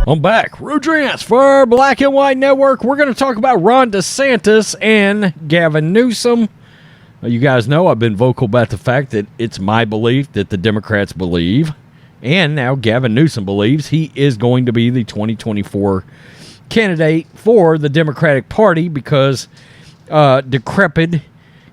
I'm back. Rodrance for Black and White Network. We're going to talk about Ron DeSantis and Gavin Newsom. You guys know I've been vocal about the fact that it's my belief that the Democrats believe, and now Gavin Newsom believes he is going to be the 2024 candidate for the Democratic Party because decrepit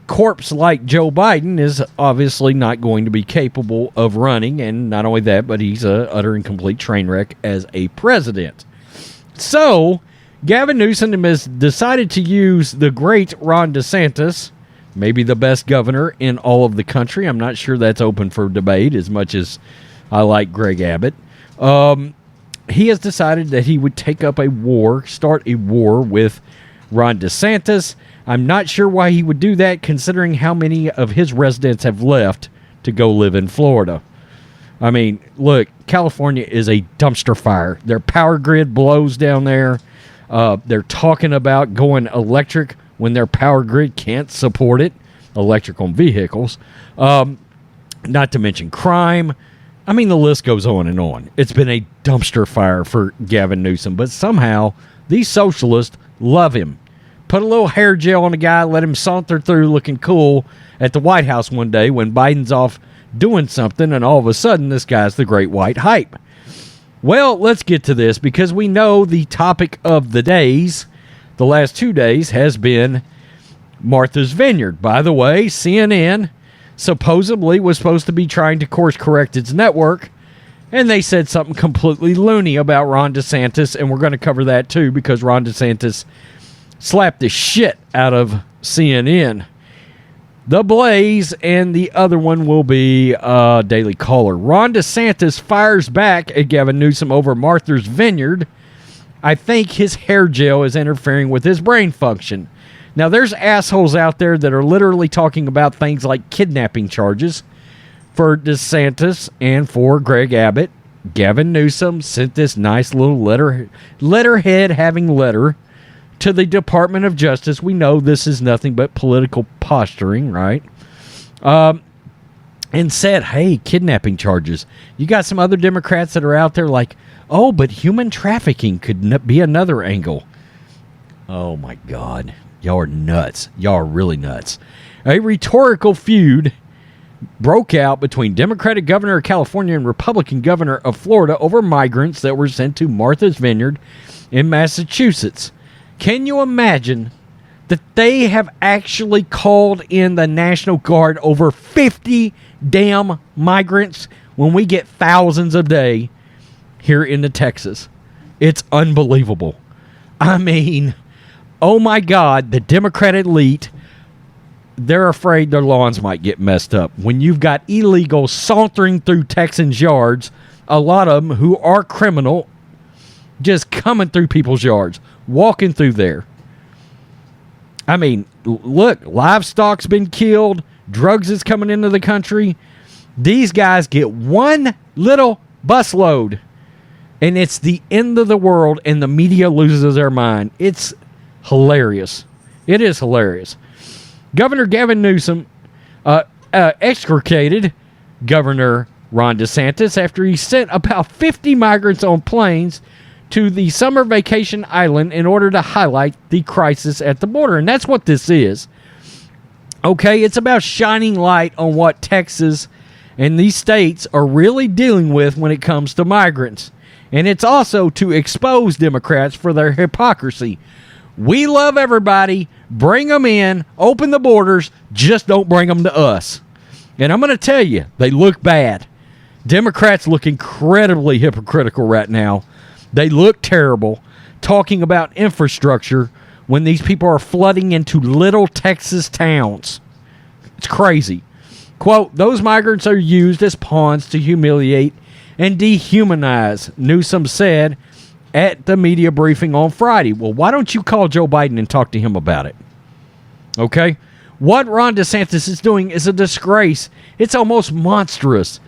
corpse like Joe Biden is obviously not going to be capable of running, and not only that, but he's an utter and complete train wreck as a president. So, Gavin Newsom has decided to use the great Ron DeSantis, maybe the best governor in all of the country. I'm not sure that's open for debate as much as I like Greg Abbott. He has decided that he would take up a war, start a war with Ron DeSantis. I'm not sure why he would do that, considering how many of his residents have left to go live in Florida. I mean, look, California is a dumpster fire. Their power grid blows down there. They're talking about going electric when their power grid can't support it. Electric on vehicles. Not to mention crime. I mean, the list goes on and on. It's been a dumpster fire for Gavin Newsom, but somehow these socialists love him. Put a little hair gel on the guy, let him saunter through looking cool at the White House one day when Biden's off doing something, and all of a sudden this guy's the great white hype. Well, let's get to this because we know the topic of the days, the last 2 days, has been Martha's Vineyard. By the way, CNN supposedly was supposed to be trying to course correct its network, and they said something completely loony about Ron DeSantis, and we're going to cover that too because Ron DeSantis slapped the shit out of CNN. The Blaze, and the other one will be Daily Caller. Ron DeSantis fires back at Gavin Newsom over Martha's Vineyard. I think his hair gel is interfering with his brain function. Now, there's assholes out there that are literally talking about things like kidnapping charges for DeSantis and for Greg Abbott. Gavin Newsom sent this nice little letterhead-having letter to the Department of Justice. We know this is nothing but political posturing, right? And said, hey, kidnapping charges. You got some other Democrats that are out there like, oh, but human trafficking could be another angle. Oh, my God. Y'all are nuts. Y'all are really nuts. A rhetorical feud broke out between Democratic governor of California and Republican governor of Florida over migrants that were sent to Martha's Vineyard in Massachusetts. Can you imagine that they have actually called in the National Guard over 50 damn migrants when we get thousands a day here into Texas? It's unbelievable. I mean, oh my God, the Democrat elite, they're afraid their lawns might get messed up. When you've got illegals sauntering through Texans' yards, a lot of them who are criminal, just coming through people's yards, walking through there. I mean, look, livestock's been killed. Drugs is coming into the country. These guys get one little busload, and it's the end of the world, and the media loses their mind. It's hilarious. It is hilarious. Governor Gavin Newsom extricated Governor Ron DeSantis after he sent about 50 migrants on planes to the summer vacation island in order to highlight the crisis at the border. And that's what this is. Okay, it's about shining light on what Texas and these states are really dealing with when it comes to migrants. And it's also to expose Democrats for their hypocrisy. We love everybody. Bring them in. Open the borders. Just don't bring them to us. And I'm going to tell you, they look bad. Democrats look incredibly hypocritical right now. They look terrible talking about infrastructure when these people are flooding into little Texas towns. It's crazy. Quote, those migrants are used as pawns to humiliate and dehumanize, Newsom said at the media briefing on Friday. Well, why don't you call Joe Biden and talk to him about it? Okay? What Ron DeSantis is doing is a disgrace. It's almost monstrous.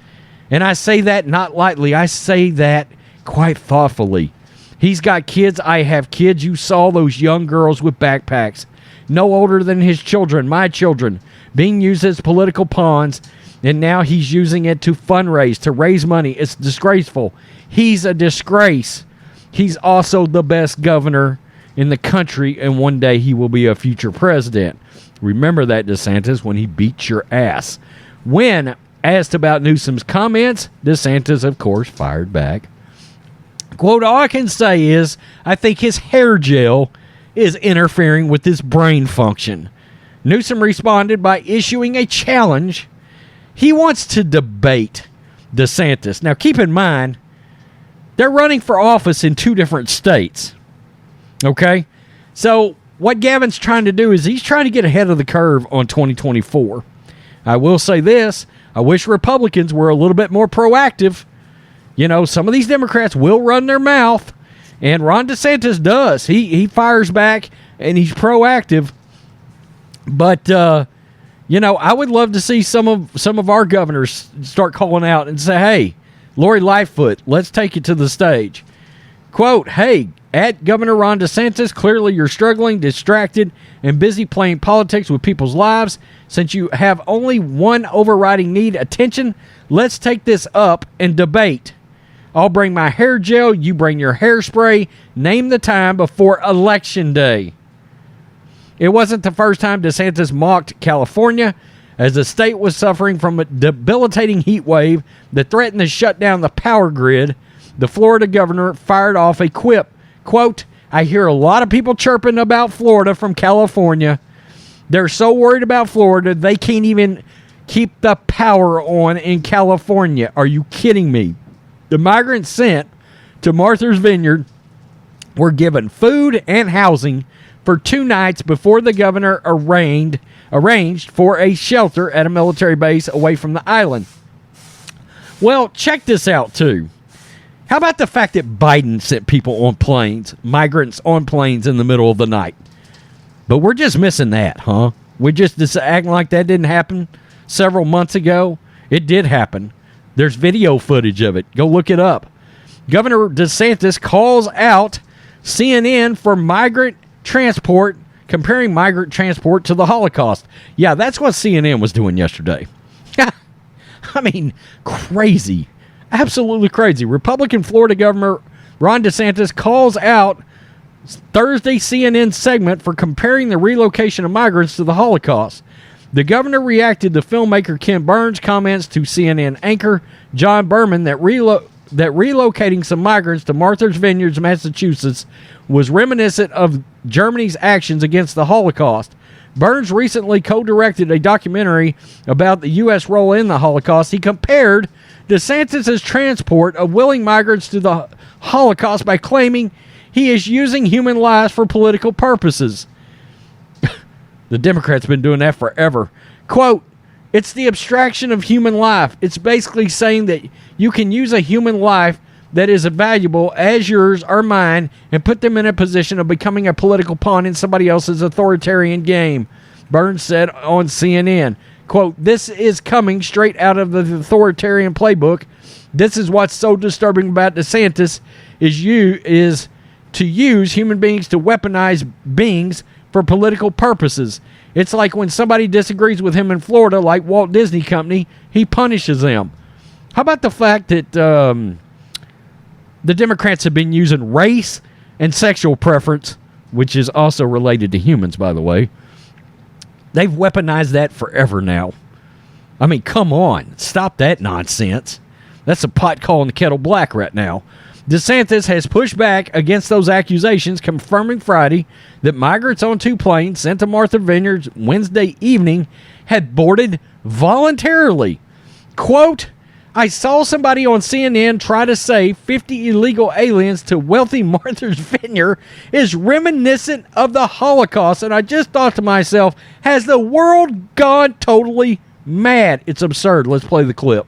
And I say that not lightly. I say that quite thoughtfully. He's got kids. I have kids. You saw those young girls with backpacks, no older than his children, my children, being used as political pawns, and now he's using it to fundraise, to raise money. It's disgraceful. He's a disgrace. he's also the best governor in the country, and one day he will be a future president. Remember that, DeSantis, when he beats your ass. When asked about Newsom's comments, DeSantis, of course, fired back. Quote, all I can say is I think his hair gel is interfering with his brain function. Newsom responded by issuing a challenge. He wants to debate DeSantis. Now, keep in mind, they're running for office in 2 different states. Okay? So, what Gavin's trying to do is he's trying to get ahead of the curve on 2024. I will say this. I wish Republicans were a little bit more proactive. You know, some of these Democrats will run their mouth, and Ron DeSantis does. He fires back, and he's proactive. But, you know, I would love to see some of our governors start calling out and say, hey, Lori Lightfoot, let's take it to the stage. Quote, hey, at Governor Ron DeSantis, clearly you're struggling, distracted, and busy playing politics with people's lives. Since you have only one overriding need, attention, let's take this up and debate. I'll bring my hair gel, you bring your hairspray. Name the time before Election Day. It wasn't the first time DeSantis mocked California, as the state was suffering from a debilitating heat wave that threatened to shut down the power grid. The Florida governor fired off a quip. Quote, I hear a lot of people chirping about Florida from California. They're so worried about Florida, they can't even keep the power on in California. Are you kidding me? The migrants sent to Martha's Vineyard were given food and housing for 2 nights before the governor arranged for a shelter at a military base away from the island. Well, check this out, too. How about the fact that Biden sent people on planes, migrants on planes in the middle of the night? But we're just missing that, huh? We're just acting like that didn't happen several months ago. It did happen. There's video footage of it. Go look it up. Governor DeSantis calls out CNN for migrant transport, comparing migrant transport to the Holocaust. Yeah, that's what CNN was doing yesterday. I mean, crazy. Absolutely crazy. Republican Florida Governor Ron DeSantis calls out Thursday CNN segment for comparing the relocation of migrants to the Holocaust. The governor reacted to filmmaker Ken Burns' comments to CNN anchor John Berman that relocating some migrants to Martha's Vineyard, Massachusetts, was reminiscent of Germany's actions against the Holocaust. Burns recently co-directed a documentary about the U.S. role in the Holocaust. He compared DeSantis' transport of willing migrants to the Holocaust by claiming he is using human lives for political purposes. The Democrats been doing that forever. Quote, it's the abstraction of human life. It's basically saying that you can use a human life that is as valuable as yours or mine and put them in a position of becoming a political pawn in somebody else's authoritarian game, Burns said on CNN. Quote, this is coming straight out of the authoritarian playbook. This is what's so disturbing about DeSantis is to use human beings to weaponize beings for political purposes. It's like when somebody disagrees with him in Florida, like Walt Disney Company, he punishes them. How about the fact that the Democrats have been using race and sexual preference, which is also related to humans, by the way. They've weaponized that forever now. I mean, come on. Stop that nonsense. That's a pot calling the kettle black right now. DeSantis has pushed back against those accusations, confirming Friday that migrants on 2 planes sent to Martha's Vineyard Wednesday evening had boarded voluntarily. Quote, I saw somebody on CNN try to say 50 illegal aliens to wealthy Martha's Vineyard is reminiscent of the Holocaust, and I just thought to myself, has the world gone totally mad? It's absurd. Let's play the clip.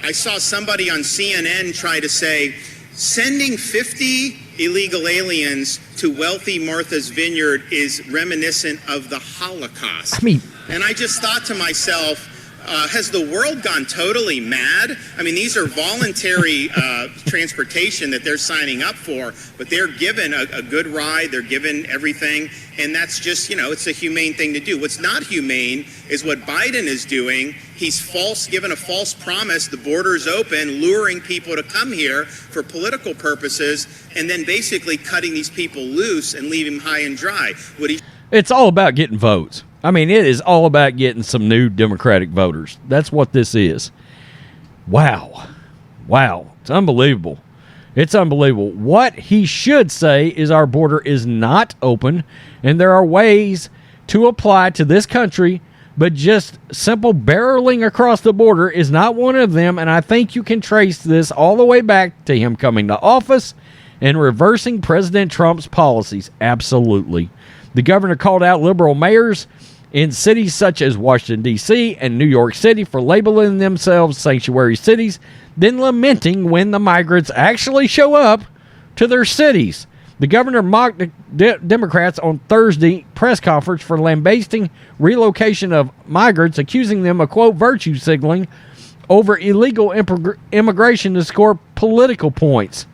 I saw somebody on CNN try to say sending 50 illegal aliens to wealthy Martha's Vineyard is reminiscent of the Holocaust. I mean, and I just thought to myself, Has the world gone totally mad? I mean, these are voluntary transportation that they're signing up for, but they're given a good ride, they're given everything, and that's just, it's a humane thing to do. What's not humane is what Biden is doing. He's given a false promise, the border's open, luring people to come here for political purposes, and then basically cutting these people loose and leaving them high and dry. It's all about getting votes. I mean, it is all about getting some new Democratic voters. That's what this is. Wow. It's unbelievable. It's unbelievable. What he should say is our border is not open, and there are ways to apply to this country, but just simple barreling across the border is not one of them, and I think you can trace this all the way back to him coming to office and reversing President Trump's policies. Absolutely. The governor called out liberal mayors in cities such as Washington, D.C. and New York City for labeling themselves sanctuary cities, then lamenting when the migrants actually show up to their cities. The governor mocked Democrats on Thursday press conference for lambasting relocation of migrants, accusing them of, quote, virtue signaling over illegal immigration to score political points.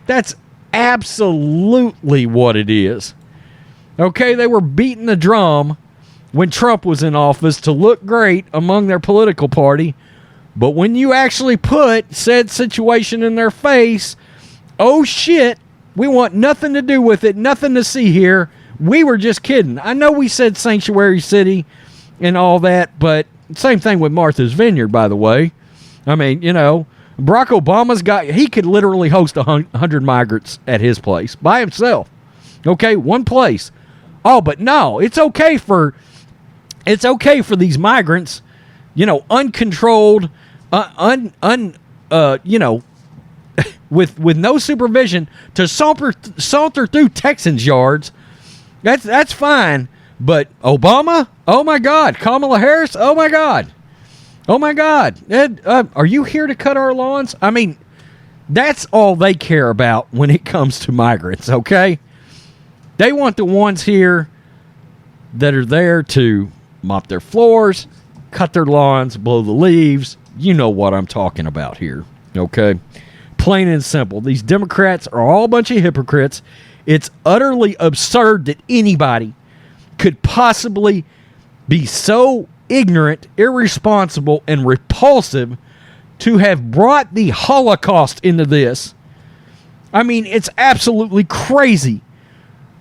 That's absolutely what it is. Okay, they were beating the drum when Trump was in office to look great among their political party, but when you actually put said situation in their face, oh shit, we want nothing to do with it, nothing to see here. We were just kidding. I know we said sanctuary city and all that, but same thing with Martha's Vineyard, by the way. I mean, Barack Obama's he could literally host 100 migrants at his place by himself. Okay, one place. Oh, but no, it's okay for these migrants, uncontrolled, with no supervision to saunter through Texans' yards. That's fine. But Obama, oh my God, Kamala Harris, oh my God, Ed, are you here to cut our lawns? I mean, that's all they care about when it comes to migrants. Okay, they want the ones here that are there to mop their floors, cut their lawns, blow the leaves. You know what I'm talking about here, okay? Plain and simple. These Democrats are all a bunch of hypocrites. It's utterly absurd that anybody could possibly be so ignorant, irresponsible, and repulsive to have brought the Holocaust into this. I mean, it's absolutely crazy.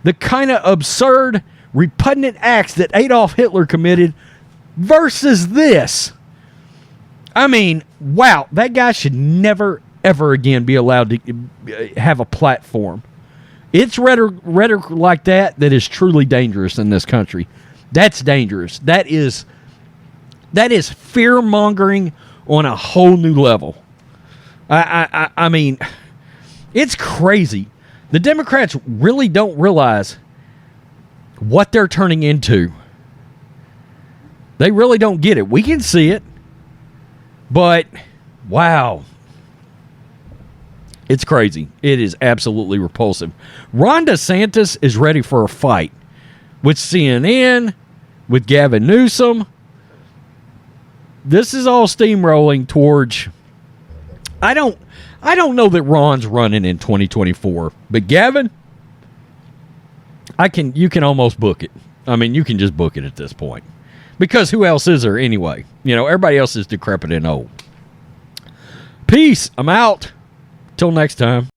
The kind of absurd, repugnant acts that Adolf Hitler committed versus this. I mean, wow, that guy should never, ever again be allowed to have a platform. It's rhetoric like that is truly dangerous in this country. That's dangerous. That is fear-mongering on a whole new level. I mean, it's crazy. The Democrats really don't realize what they're turning into. They really don't get it. We can see it, but wow. It's crazy. It is absolutely repulsive. Ron DeSantis is ready for a fight with CNN, with Gavin Newsom. This is all steamrolling towards... I don't know that Ron's running in 2024, but Gavin, you can almost book it. I mean, you can just book it at this point. Because who else is there anyway? Everybody else is decrepit and old. Peace. I'm out. Till next time.